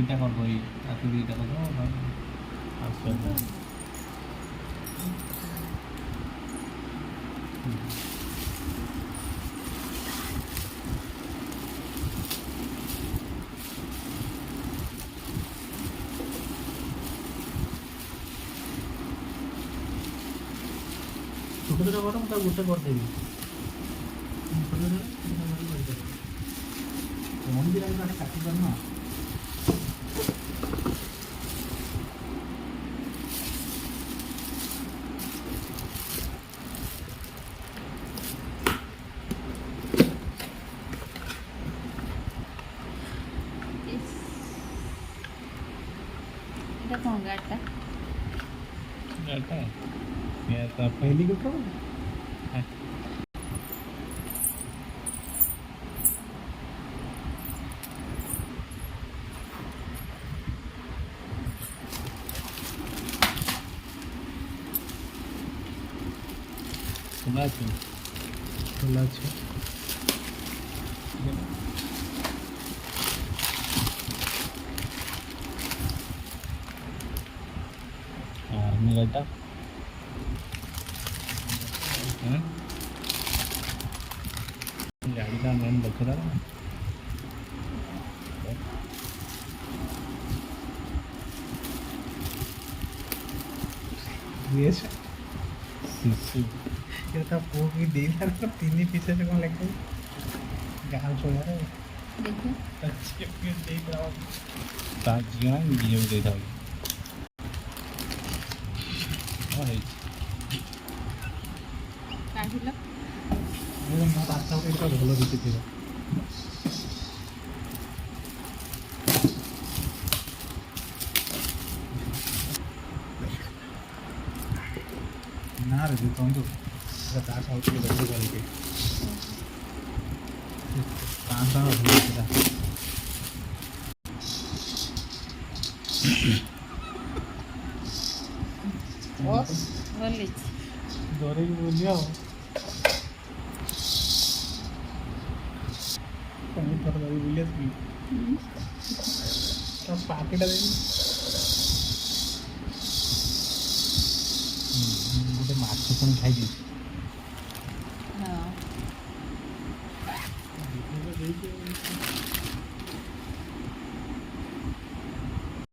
ତିନିଟା କରିଦେବ ଏଇ ରାତି ଦୁଇଟା କରିଦେବ ଆସିବ। ଛୋଟ ଛୋଟ କର ମୁଁ ତାକୁ ଗୋଟେ କରିଦେବି। ଛୋଟ ଛୋଟ କରିଦେବି କଣ ବି ରହିବ କାଟି ପାରୁନ। এটা কোন গাড়টা? गाता है ये तो पहली को करो खुला है मेरा गाड़ी का मेन बच्चा था ये शिशु ये तो वो भी दे रहा है तीन ही पीछे से कौन लगता है गाल छोड़ा है देखो अच्छे फिर देख रहा हूँ ताज जीना वीडियो भी देखा होगा है काढिला ये मैं रास्ता पे इतना ढोलो दिखती थी ना रे तो तो दास आउट के बच्चे वाले के पांच साल हो गया बस बोली दोरे की बोलिया हो कहीं पर दरी बोलिया थी सब पार्टी डाल दी गोटे माछ पुणी खाई